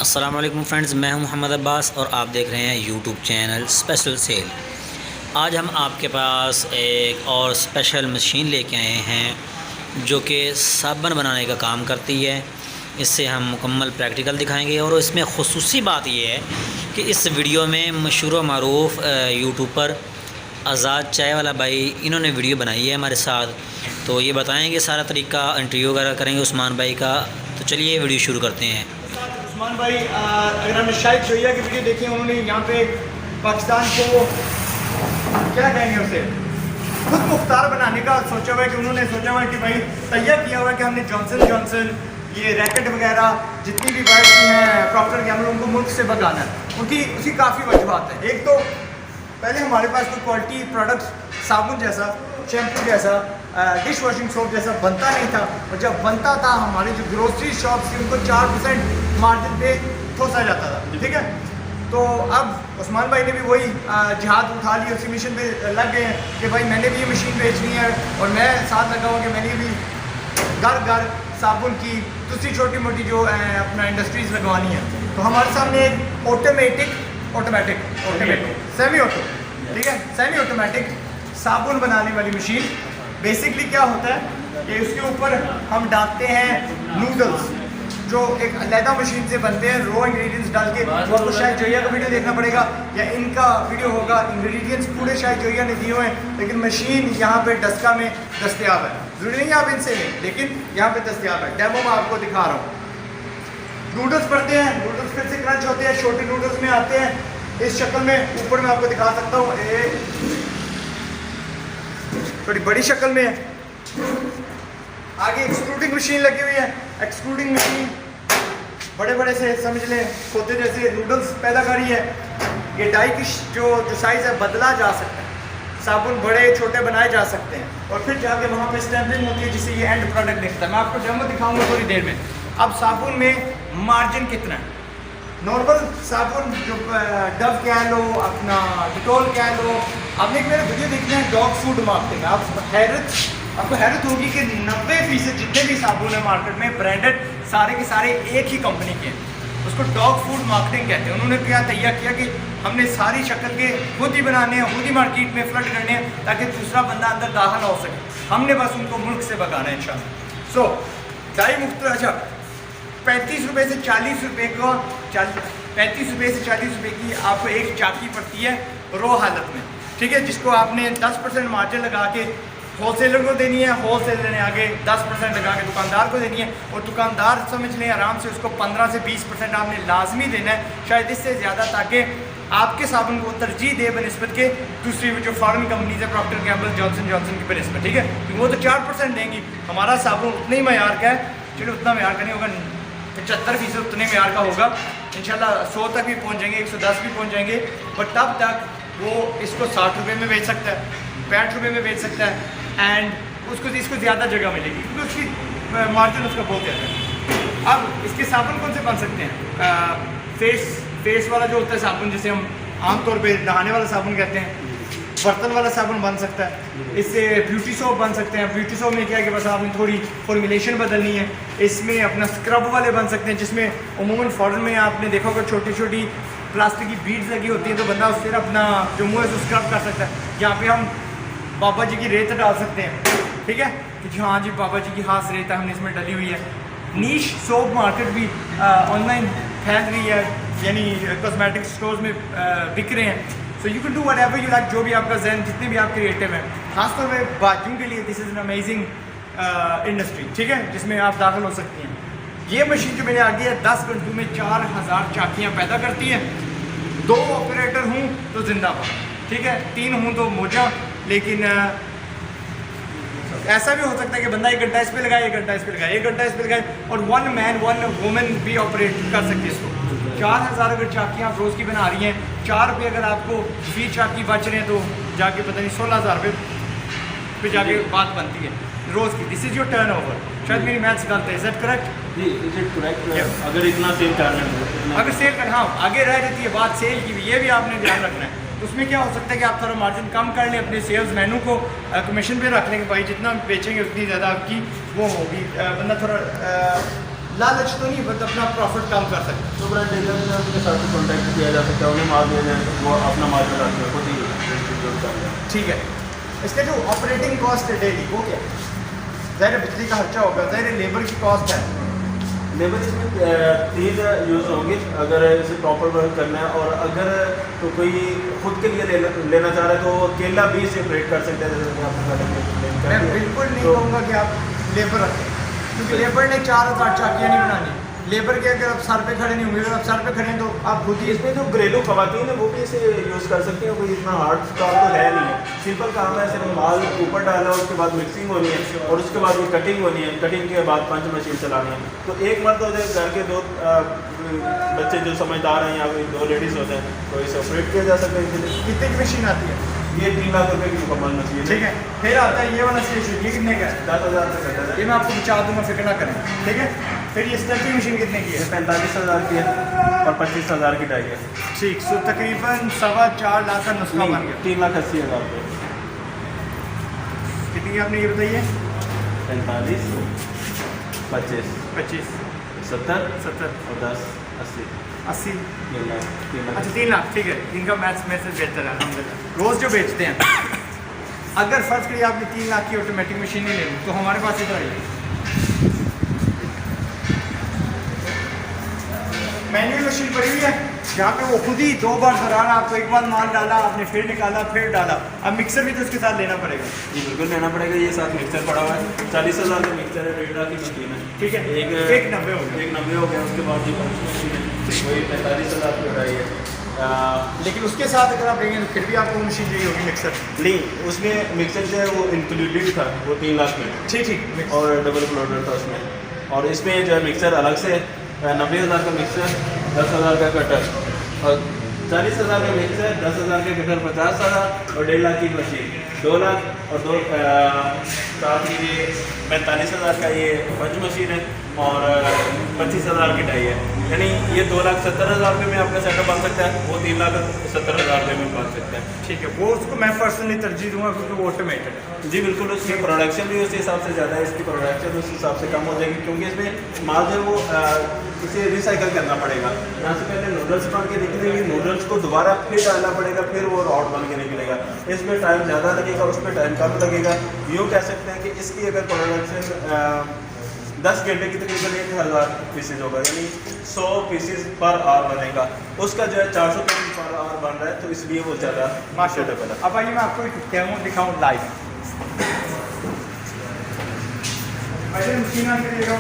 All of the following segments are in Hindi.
अस्सलाम वालेकुम फ्रेंड्स, मैं हूं मोहम्मद अब्बास और आप देख रहे हैं यूट्यूब चैनल स्पेशल सेल। आज हम आपके पास एक और स्पेशल मशीन लेके आए हैं जो कि साबुन बनाने का काम करती है। इससे हम मुकम्मल प्रैक्टिकल दिखाएंगे और इसमें ख़ुसूसी बात यह है कि इस वीडियो में मशहूर मरूफ यूट्यूबर आज़ाद चाय वाला भाई इन्होंने वीडियो बनाई है हमारे साथ, तो ये बताएंगे सारा तरीका, इंटरव्यू वगैरह करेंगे उस्मान भाई का। तो चलिए वीडियो शुरू करते हैं। उस्मान भाई, अगर हमने शाहिद जोया की वीडियो देखी, उन्होंने यहाँ पे पाकिस्तान को क्या कहेंगे उसे खुद मुख्तार बनाने का सोचा हुआ है कि उन्होंने सोचा हुआ है कि भाई तैयार किया हुआ है कि हमने जॉनसन जॉनसन ये रैकेट वगैरह जितनी भी बाइक की हैं प्रॉक्टर गैम्बल उनको मुल्क से भगाना है। उनकी उसकी काफ़ी वजूहत है। एक तो पहले हमारे पास कोई क्वालिटी प्रोडक्ट साबुन जैसा, शैम्पू जैसा, डिश वॉशिंग सोप जैसा बनता नहीं था, और जब बनता था हमारे जो ग्रोसरी शॉप्स थी उनको 4% मार्जिन पे ठोसा जाता था। ठीक है, तो अब उस्मान भाई ने भी वही जिहाद उठा ली, उसी मिशन पे लग गए हैं कि भाई मैंने भी ये मशीन बेचनी है और मैं साथ लगा हूँ कि मैंने भी घर घर साबुन की दूसरी छोटी मोटी जो अपना इंडस्ट्रीज़ लगवानी है। तो हमारे सामने एक ऑटोमेटिक सेमी ऑटो, ठीक है, सेमी ऑटोमेटिक साबुन बनाने वाली मशीन। बेसिकली क्या होता है कि उसके ऊपर हम डालते हैं नूडल्स जो एक अलहदा मशीन से बनते हैं, रॉ इंग्रेडिएंट्स डाल के। आपको शायद जोया का वीडियो देखना पड़ेगा या इनका वीडियो होगा, इंग्रेडिएंट्स पूरे शायद जोया ने दिए हुए हैं, लेकिन मशीन यहाँ पे डस्का में दस्तयाब है। जरूरी नहीं आप इनसे लें, लेकिन यहाँ पे दस्तयाब है। डेमो में आपको दिखा रहा हूँ। नूडल्स पड़ते हैं, नूडल्स फिर से क्रंच होते हैं, छोटे नूडल्स में आते हैं इस शक्ल में। ऊपर में आपको दिखा सकता हूँ, थोड़ी बड़ी शक्ल में है। आगे एक्सट्रूडिंग मशीन लगी हुई है। एक्सट्रूडिंग मशीन बड़े बड़े से समझ लें खोते जैसे नूडल्स पैदा कर रही है। ये डाई की जो साइज़ है बदला जा सकता है, साबुन बड़े छोटे बनाए जा सकते हैं, और फिर जाके वहाँ पे स्टैम्पिंग होती है जिससे ये एंड प्रोडक्ट दिखता है। मैं आपको डेमो दिखाऊंगा थोड़ी देर में। अब साबुन में मार्जिन कितना है? नॉर्मल साबुन जो डव कह लो, अपना डिटोल कह लो, आपने एक मेरे वीडियो देखना है डॉग फूड मार्केटिंग, आपको हैरत होगी कि 90% जितने भी साबुन है मार्केट में ब्रांडेड सारे के सारे एक ही कंपनी के हैं। उसको डॉग फूड मार्केटिंग कहते हैं। उन्होंने क्या तैयार किया कि हमने सारी शक्ल के खुद ही बनाने हैं, खुद ही मार्केट में फ्लड करने हैं ताकि दूसरा बंदा अंदर दाखिल हो सके। हमने बस उनको मुल्क से भगाना है इंशाल्लाह। सो डाई मुख्त, अच्छा 35 रुपये से 40 रुपये को 35 रुपये से 40 रुपये की आपको एक चाकी पड़ती है रो हालत में, ठीक है, जिसको आपने 10% मार्जिन लगा के होलसेलर को देनी है, होलसेलर ने आगे 10% लगा के दुकानदार को देनी है, और दुकानदार समझ लें आराम से उसको 15 से 20% आपने लाजमी देना है, शायद इससे ज़्यादा, ताकि आपके साबुन को तरजीह दे बनस्बत के दूसरी जो फॉरेन कंपनीज है प्रॉक्टर गैम्बल, जॉनसन जॉनसन की बनस्बत, ठीक है, क्योंकि वो तो 4% देंगी। हमारा साबुन उतने ही मैार का है, चलो उतना मैार का नहीं होगा, 75% उतने मैार का होगा। इंशाल्लाह 100 तक भी पहुँच जाएंगे, 110 भी पहुँच जाएंगे, और तब तक वो इसको 60 रुपये में बेच सकता है, 65 रुपये में बेच सकता है, एंड इसको ज़्यादा जगह मिलेगी क्योंकि उसकी मार्जिन उसका बहुत ज़्यादा है। अब इसके साबुन कौन से बन सकते हैं? फेस वाला जो होता है साबुन, जिसे हम आमतौर पे नहाने वाला साबुन कहते हैं, बर्तन वाला साबुन बन सकता है। इससे ब्यूटी सोप बन सकते हैं। ब्यूटी सोप में क्या है कि बस आपने थोड़ी फॉर्मुलेशन बदलनी है। इसमें अपना स्क्रब वाले बन सकते हैं, जिसमें उमूमन फॉरेन में आपने देखा होगा छोटी छोटी प्लास्टिक की बीड्स लगी होती हैं, तो बंदा उससे अपना जो मुँह है उसको स्क्रब कर सकता है। यहाँ पे हम बाबा जी की रेत डाल सकते हैं, ठीक है, कि हाँ जी बाबा जी की खास रेत हमने इसमें डली हुई है। नीश सोप मार्केट भी ऑनलाइन फैल रही है, यानी कॉस्मेटिक स्टोर्स में बिक रहे हैं। So you can do what ever you like, जो भी आपका जहन, जितने भी आप क्रिएटिव हैं। खासतौर पर बाजुओं के लिए this is an amazing industry, ठीक है, जिसमें आप दाखिल हो सकती हैं। ये मशीन जो मेरे आगे है 10 घंटों में 4000 चाकियाँ पैदा करती है। 2 ऑपरेटर हूँ तो जिंदाबाद, ठीक है, 3 हूँ तो मोजा। लेकिन ऐसा भी हो सकता है कि बंदा 1 घंटा इस पर लगाए, 1 घंटा इस पर लगाए, 1 घंटा इस पर लगाए, और 1 मैन 1 वुमेन भी ऑपरेट कर सकती है इसको। 4000 अगर चाकियाँ आप रोज़ की बना रही हैं, 4 रुपये अगर आपको फी चाकी बच रहे हैं, तो जाके पता नहीं 16000 रुपये पे जाके बात बनती है रोज़ की। This is your turnover. शायद मेरी मैथ्स गलत है, इज दैट करेक्ट? जी, इज इट करेक्ट? अगर इतना सेल करना है, अगर सेल कर, हाँ आगे रह जाती है बात सेल की भी, ये भी आपने ध्यान रखना है। तो उसमें क्या हो सकता है कि आप थोड़ा मार्जिन कम कर लें, अपने सेल्स मैनू को कमीशन पे रख लेंगे, भाई जितना बेचेंगे उतनी ज़्यादा आपकी वो होगी, बंदा थोड़ा लालच तो नहीं, बट अपना प्रॉफिट कम कर सकते हैं। तो ब्रांड डीलर से उनके साथ कॉन्टैक्ट किया जा सकता है, उन्हें माल दे दें, वो अपना माल बनाते हैं खुद ही डिस्ट्रीब्यूट करते हैं। ठीक है। इसका जो ऑपरेटिंग कॉस्ट है डेली वो क्या है? ज़ाहिर बिजली का खर्चा होगा, ज़ाहिर लेबर की कॉस्ट है। लेबर इसमें 3 यूज़ होंगे अगर इसे प्रॉपर वर्क करना है, और अगर तो कोई खुद के लिए लेना चाह रहा है तो अकेला भी इसे ऑपरेट कर सकते हैं। जैसे आपको मैं बिल्कुल नहीं कहूँगा कि आप लेबर रखें, क्योंकि लेबर ने 4000 चाकियाँ नहीं बनानी। लेबर के अगर आप सर पे खड़े नहीं होंगे, अगर आप सर पे खड़े हैं तो आप खुद ही इसमें जो घरेलू खवातीन है वो भी इसे यूज़ कर सकती हैं, कोई इतना हार्ड काम तो है नहीं है। सिंपल काम है, सिर्फ माल ऊपर डालना है, उसके बाद मिक्सिंग होनी है और उसके बाद वो कटिंग होनी है, कटिंग के बाद पंच मशीन चलानी है। तो एक मर्द होते हैं, घर के 2 बच्चे जो समझदार हैं या कोई 2 लेडीज़ होते हैं, तो इसे ऑपरेट किया जा सकता है इसीलिए। कितने की मशीन आती है? ये 3 लाख रुपए की मुकम्मल मशीन है। ठीक है। फिर आता है ये वाला स्टेशन, ये कितने का है? 10,000 रुपये का है। ये मैं आपको बचा दूँगा, फिक्र ना करें। ठीक है। फिर ये स्टैम्पिंग मशीन कितने की ये है? 45,000 की है और 25,000 की डाई है। ठीक। सो तकरीबन 4.25 लाख का नुस्खा बन गया। 3,80,000 रुपये। कितनी की आपने ये बताइए? 45, 25, 25, 70 70, और 10, 80, 80। 3 लाख, 3 लाख। अच्छा 3 लाख। ठीक है। इनका मैथ्स में से बेहतर है अल्हम्दुलिल्लाह। रोज़ जो बेचते हैं, अगर फ़र्ज़ करिए आपने 3 लाख की ऑटोमेटिक मशीन ही लेनी तो हमारे पास इधर आइए, मैनुअल मशीन पड़ी हुई है जहाँ पे वो खुद ही 2 बार दरार, आपको एक बार माल डाला, आपने फिर निकाला, फिर डाला। अब मिक्सर भी तो उसके साथ लेना पड़ेगा। जी बिल्कुल लेना पड़ेगा। ये साथ मिक्सर पड़ा हुआ है, 40,000 का मिक्सर है, 1.5 लाख की मशीन है। ठीक है। एक 90 हो गया। 90 हो गया। उसके बाद ये पंच मशीन है, वही 45,000 की उठाई है। लेकिन उसके साथ अगर आप लेंगे तो फिर भी आपको मशीन चाहिए होगी मिक्सर। नहीं, उसमें मिक्सर जो है वो इंक्लूडेड था, वो 3 लाख में ठीक ठीक। और डबल क्लोडर था उसमें। और इसमें जो है मिक्सर अलग से 90,000 का मिक्सर, 10,000 का कटर, और 40,000 का मिक्सर, 10,000 का कटर 50,000 और 1.5 लाख की मशीन 2 लाख और 2 साथ ही ये 45,000 का ये पंच मशीन है और 25,000 की डाई है। यानी ये 2,70,000 रुपये में आपका सेटअप बन सकता है, वो 3,70,000 रुपये में बन सकता है। ठीक है। वो उसको मैं पर्सनली तरजीह दूंगा क्योंकि वो ऑटोमेटेड है। जी बिल्कुल। उसकी प्रोडक्शन भी उस हिसाब से ज़्यादा है, इसकी प्रोडक्शन उस हिसाब से कम हो जाएगी, क्योंकि इसमें माल जो है वो इसे रिसाइकल करना पड़ेगा। यहाँ से पहले नूडल्स बन के निकलेंगे, नूडल्स को दोबारा फिर डालना पड़ेगा, फिर वो रॉड बन के निकलेगा। इसमें टाइम ज़्यादा लगेगा, उसमें टाइम कम लगेगा। यूँ कह सकते हैं कि इसकी अगर प्रोडक्शन 10 घंटे की तकरीबन 1,000 पीसेज होगा, यानी 100 पीसेज पर आवर बनेगा। उसका जो है 400 पीसेज पर आवर बन रहा है, तो इसलिए वो ज़्यादा माशाल्लाह। है। अब आइए मैं आपको एक डेमो दिखाऊं लाइव। पहले मशीन ऑन करिएगा।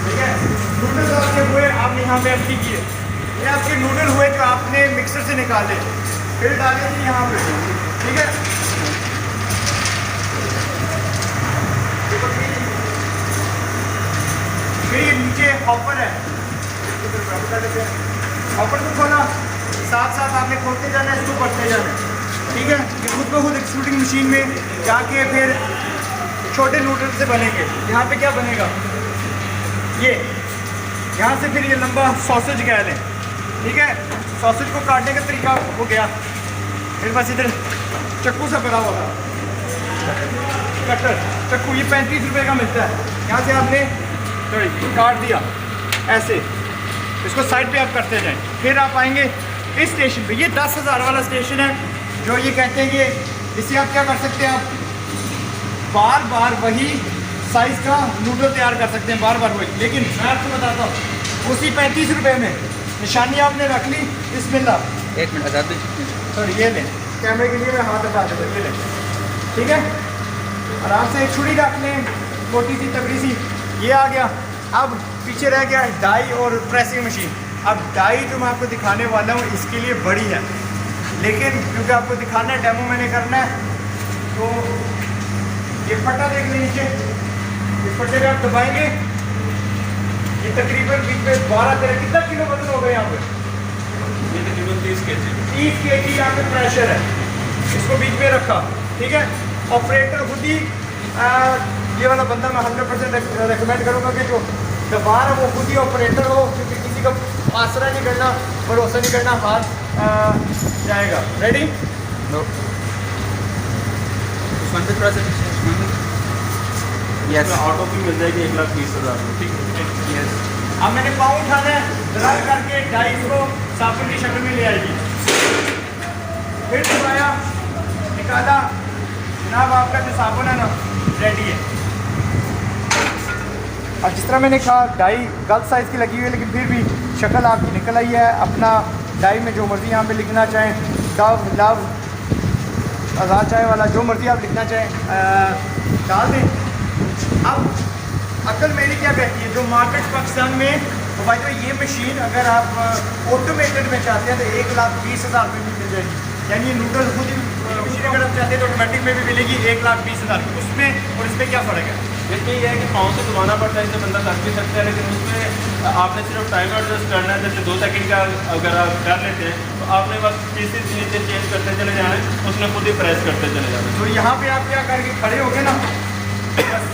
ठीक है। नूडल्स आपके हुए, आपने यहाँ पे रखी किए, ये आपके नूडल हुए जो आपने मिक्सर से निकाले, फिर डाले थे यहाँ पे। ठीक है। फिर ये नीचे हॉपर है, हॉपर को खोला, साथ साथ आपने खोलते जाना है, इसको पढ़ते जाना है। ठीक है। ये खुद ब खुद एक्सट्रूडिंग मशीन में जाके फिर छोटे नूडल्स से बनेंगे। यहाँ पे क्या बनेगा, ये यहाँ से फिर ये लंबा सॉसेज कह लें। ठीक है। सॉसेज को काटने का तरीका हो गया। मेरे पास इधर चक्कू सा पड़ा हुआ था, कटर चक्कू, ये 35 रुपये का मिलता है। यहाँ से आपने काट दिया ऐसे, इसको साइड पे आप करते जाएं। फिर आप आएंगे इस स्टेशन पे, ये 10,000 वाला स्टेशन है जो ये कहते हैं कि इसे आप क्या कर सकते हैं, आप बार बार वही साइज़ का नूडल तैयार कर सकते हैं, बार बार वही। लेकिन मैं आपको बताता हूँ उसी 35 रुपये में निशानी आपने रख ली, बिस्मिल्लाह। 1 मिनट आज़ाद भाई, सर ये लें, कैमरे के लिए मैं हाथ हटा देता हूँ, ये लें। ठीक है। आराम से एक छुरी रख लें, छोटी सी तगड़ी सी, ये आ गया। अब पीछे रह गया डाई और प्रेसिंग मशीन। अब डाई जो मैं आपको दिखाने वाला हूँ इसके लिए बड़ी है, लेकिन क्योंकि आपको दिखाना है, डेमो मैंने करना है, तो ये फटा देख लें नीचे, इस फटे पे आप दबाएंगे, ये तकरीबन बीच में 12-13 कितना किलो वजन होगा यहाँ पे, ये तकरीबन 30 kg 30 kg यहाँ पे प्रेशर है। इसको बीच में रखा। ठीक है। ऑपरेटर खुद ही ये वाला बंदा मैं 100% रेकमेंड करूँगा कि जो दबा रहा है वो खुद ही ऑपरेटर हो, क्योंकि किसी किसी का आसरा नहीं करना, भरोसा नहीं करना, हाथ जाएगा। रेडी? यस, ऑटो भी मिल जाएगी 1,20,000 में, ठीक है। यस। अब मैंने पाँव उठाना है, रब करके डाई को साबुन की शक्ल में ले आएगी, फिर दबाया, निकाला, जनाब आपका जो साबुन है ना रेडी है। अब जिस तरह मैंने कहा डाई गलत साइज़ की लगी हुई है, लेकिन फिर भी शक्ल आपकी निकल आई है। अपना डाई में जो मर्ज़ी यहाँ पे लिखना चाहें, डव, लव, आज़ाद चाय वाला, जो मर्ज़ी आप लिखना चाहें डाल दें। अब अकल मेरी क्या कहती है, जो मार्केट पाकिस्तान में भाई तो ये मशीन अगर आप ऑटोमेटेड में चाहते हैं तो 1,20,000 में भी मिल जाएगी। यानी ये नूडल खुद ही मशीन अगर आप चाहते हैं तो ऑटोमेटिक में भी मिलेगी 1,20,000 की। उसमें और इसमें क्या फ़र्क है? इसमें यह है कि पाँव से दबाना पड़ता है, इससे बंदा कर भी सकता है, लेकिन उसमें आपने सिर्फ टाइम एडजस्ट करना है। जैसे 2 सेकंड का अगर आप कर लेते हैं तो आपने बस चीज़ नीचे चेंज करते चले जाना है, उसने खुद ही प्रेस करते चले जाना है। तो यहाँ पे आप क्या करके खड़े हो गए ना, बस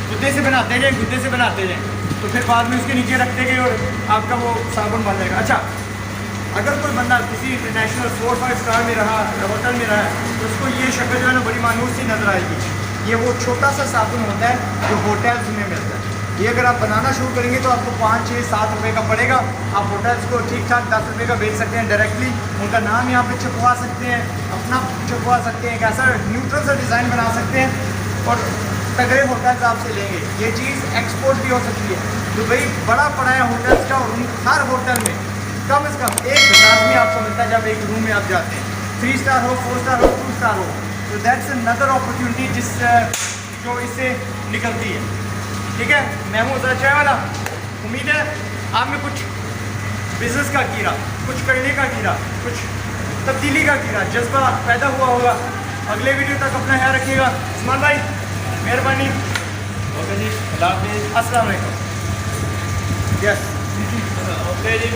गुद्दे से बनाते जाए, गुद्दे से बनाते जाए, तो फिर बाद में उसके नीचे रखते गए और आपका वो साबुन बन जाएगा। अच्छा, अगर कोई बंदा किसी इंटरनेशनल 4-5 स्टार में रहा, होटल में रहा है, तो उसको ये शक्ल जो है ना बड़ी मानूस सी नज़र आएगी। ये वो छोटा सा साबुन होता है जो होटल्स में मिलता है। ये अगर आप बनाना शुरू करेंगे तो आपको 5, 6, 7 रुपये का पड़ेगा। आप होटल्स को ठीक ठाक 10 रुपये का बेच सकते हैं डायरेक्टली, उनका नाम यहाँ पे छपवा सकते हैं, अपना छपवा सकते हैं, एक ऐसा न्यूट्रल सा डिज़ाइन बना सकते हैं और तगड़े होटल्स आपसे लेंगे। ये चीज़ एक्सपोर्ट भी हो सकती है। दुबई बड़ा पड़ा है होटल्स का, और हर होटल में कम से कम एक लाजमी आपको मिलता है जब एक रूम में आप जाते हैं, 3 स्टार हो, 4 स्टार हो, 2 स्टार हो। तो दैट्स अनदर अपॉर्चुनिटी जो इससे निकलती है। ठीक है, मैं हूँ आज़ाद चाय वाला। उम्मीद है आप में कुछ बिजनेस का कीड़ा, कुछ करने का कीड़ा, कुछ तब्दीली का कीड़ा, जज्बा पैदा हुआ होगा। अगले वीडियो तक अपना ख्याल रखिएगा। उस्मान भाई मेहरबानी। ओके जी, अल्लाह हाफिज़। अस्सलाम वालेकुम। यस, ओके जी।